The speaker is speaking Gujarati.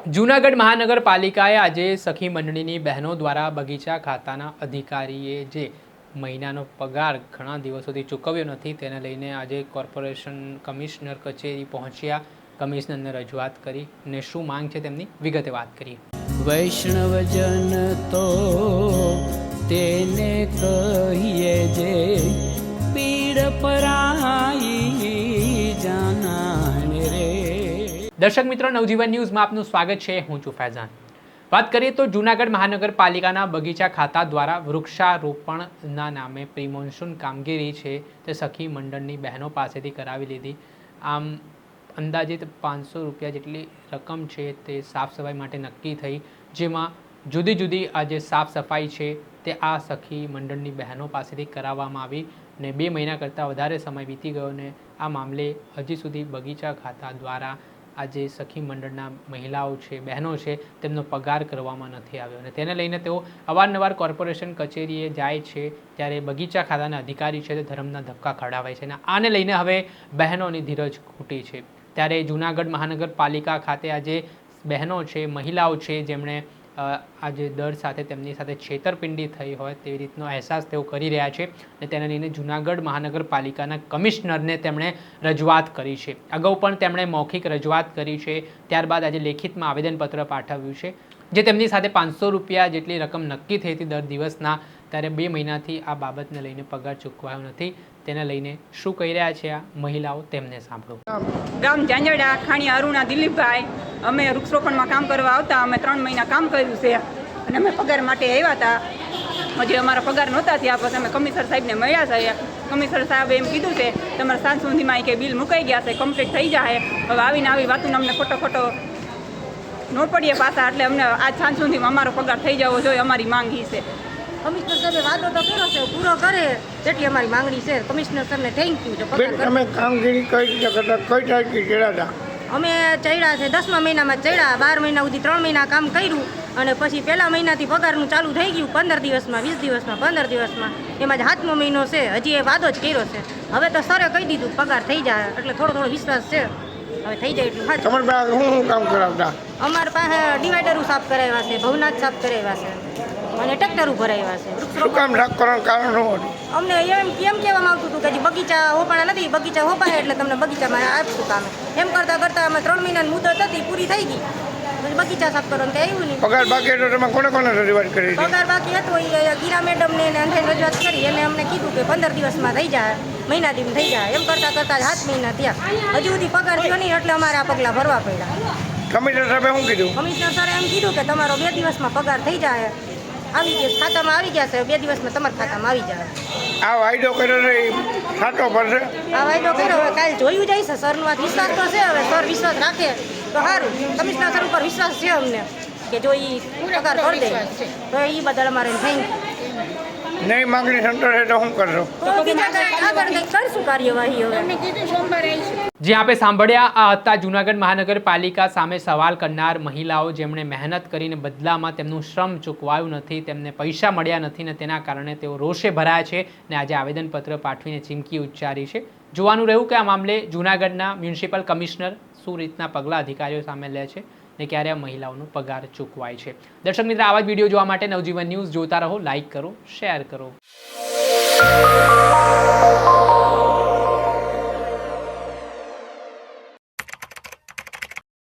જૂનાગઢ મહાનગરપાલિકાએ આજે સખી મંડળીની બહેનો દ્વારા બગીચા ખાતાના અધિકારીએ જે મહિનાનો પગાર ઘણા દિવસોથી ચૂકવ્યો નથી તેને લઈને આજે કોર્પોરેશન કમિશનર કચેરી પહોંચ્યા, કમિશનરને રજૂઆત કરી અને શું માંગ છે તેમની વિગતે વાત કરીએ. વૈષ્ણવજન તો તેને કહીએ જે પીડ પરાઈ જાનાને રે. દર્શક મિત્રો, નવજીવન ન્યૂઝમાં આપનું સ્વાગત છે. હું છું ફૈઝાન. વાત કરીએ તો જૂનાગઢ મહાનગરપાલિકાના બગીચા ખાતા દ્વારા વૃક્ષારોપણના નામે પ્રી મોન્સૂન કામગીરી છે તે સખી મંડળની બહેનો પાસેથી કરાવી લીધી. આમ અંદાજિત 500 રૂપિયા જેટલી રકમ છે તે સાફ સફાઈ માટે નક્કી થઈ, જેમાં જુદી જુદી આ જે સાફ સફાઈ છે તે આ સખી મંડળની બહેનો પાસેથી કરાવવામાં આવી અને 2 મહિના કરતાં વધારે સમય વીતી ગયો અને આ મામલે હજી સુધી બગીચા ખાતા દ્વારા આજે સખી મંડળના મહિલાઓ છે, બહેનો છે, તેમનો પગાર કરવામાં નથી આવ્યો અને તેને લઈને તેઓ અવારનવાર કોર્પોરેશન કચેરીએ જાય છે ત્યારે બગીચા ખાતાના અધિકારી છે તે ધર્મના ધક્કા ખવડાવે છે અને આને લઈને હવે બહેનોની ધીરજ ખૂટી છે. ત્યારે જૂનાગઢ મહાનગરપાલિકા ખાતે આજે બહેનો છે, મહિલાઓ છે, જેમણે આજે દર સાથે તેમની સાથે છેતરપિંડી થઈ હોય તેવી રીતનો અહેસાસ તેઓ કરી રહ્યા છે અને તેને લઈને જૂનાગઢ મહાનગરપાલિકાના કમિશનરને તેમણે રજૂઆત કરી છે. અગાઉ પણ તેમણે મૌખિક રજૂઆત કરી છે, ત્યારબાદ આજે લેખિતમાં આવેદનપત્ર પાઠવ્યું છે જે તેમની સાથે 500 રૂપિયા જેટલી રકમ નક્કી થઈ હતી દર દિવસના, ત્યારે 2 મહિનાથી આ બાબતને લઈને પગાર ચૂકવાયો નથી. તેને લઈને શું કહી રહ્યા છે આ મહિલાઓ, તેમને સાંભળો. ગામ ઝાંઝડા, ખાણીયા અરુણા દિલીપભાઈ, અમે વૃક્ષરોપણમાં કામ કરવા આવતા. અમે 3 મહિના કામ કર્યું છે અને અમે પગાર માટે આવ્યા હતા. હજી અમારા પગાર નહોતા થયા. પછી અમે કમિશનર સાહેબને મળ્યા છે. કમિશનર સાહેબે એમ કીધું છે તમારા સાંજ સુધીમાં કે બિલ મુકાઈ ગયા છે, કમ્પ્લીટ થઈ જાય. હવે આવીને આવી વાતોને અમને ખોટો ન પડીએ પાછા, એટલે અમને આજ સાંજ સુધીમાં અમારો પગાર થઈ જવો જોઈએ, અમારી માંગ છે. કમિશનર સાહેબે વાદો તો કર્યો છે, પૂરો કરે તેટલી અમારી માંગણી છે. કમિશનર સરને થેન્ક યુ. તમે કામગીરી કઈ રીતે કરતા, કઈ તારીખે ચડ્યા હતા? અમે ચડ્યા છે 10મા મહિનામાં ચડ્યા. 12 મહિના સુધી 3 મહિના કામ કર્યું અને પછી પહેલા મહિનાથી પગારનું ચાલુ થઈ ગયું. 15 દિવસમાં, 20 દિવસમાં, 15 દિવસમાં, એમાં જ 7મો મહિનો છે. હજી એ વાદો જ કર્યો છે. હવે તો સરે કહી દીધું પગાર થઈ જાય, એટલે થોડો વિશ્વાસ છે હવે થઈ જાય એટલું સાચું. તમારી પાસે શું કામ કરાવતા? અમારી પાસે ડિવાઈડરો સાફ કરાવ્યા છે, ભવનાથ સાફ કરાવ્યા છે અને ટ્રેક્ટરો ભરાવ્યા છે. શું કામ સાફ કરવાનું કારણ શું હતું? અમને એમ કહેવામાં આવતું હતું કે હજી બગીચા હોપાણા નથી, બગીચા હોપાય એટલે તમને બગીચામાં આપશું કામ. એમ કરતાં અમે 3 મહિનાની મુદત હતી, પૂરી થઈ ગઈ. પછી બગીચા સાફ કરવાનું કંઈ આવ્યું નહીં. પગાર બાકી હતો, તમે કોને રજૂઆત કરી? પગાર બાકી હતો એ ગીરા મેડમને અંધાઈ રજૂઆત કરી અને અમને કીધું કે 15 દિવસમાં થઈ જાય, મહિના દીમાં થઈ જાય. એમ કરતાં 7 મહિના થયા, હજુ સુધી પગાર થયો નહીં, એટલે અમારે આ પગલાં ભરવા પડ્યા. કમિશનર સાહેબે શું કીધું? કમિશનર સરે એમ કીધું કે તમારો 2 દિવસમાં પગાર થઈ જાય, આવી ગયા ખાતામાં આવી ગયા છે, 2 દિવસમાં તમારા ખાતામાં આવી જાય. આ વાયદો કર્યો છે સાચો પડશે? આ વાયદો કર્યો, હવે કાલે જોયું જાય છે. સરનો આ વિશ્વાસ તો છે, હવે સર વિશ્વાસ રાખે તો સારું. કમિશનર સર ઉપર વિશ્વાસ છે અમને કે જો એ પગાર કરી દે તો એ બદલ અમારે થેન્ક યુ. નહીં માંગણી સંતોષે તો શું કરશો? આગળ કંઈક કરશું કાર્યવાહી. હવે જે આપે સાંભળ્યા આ હતા જૂનાગઢ મહાનગરપાલિકા સામે સવાલ કરનાર મહિલાઓ, જેમણે મહેનત કરીને બદલામાં તેમનું શ્રમ ચૂકવાયું નથી, તેમને પૈસા મળ્યા નથી ને તેના કારણે તેઓ રોષે ભરાયા છે અને આજે આવેદનપત્ર પાઠવીને ચીમકી ઉચ્ચારી છે. જોવાનું રહ્યું કે આ મામલે જૂનાગઢના મ્યુનિસિપલ કમિશનર શું રીતના પગલાં અધિકારીઓ સામે લે છે ને ક્યારે આ મહિલાઓનો પગાર ચૂકવાય છે. દર્શક મિત્રો, આવા જ વિડીયો જોવા માટે નવજીવન ન્યૂઝ જોતા રહો, લાઇક કરો, શેર કરો.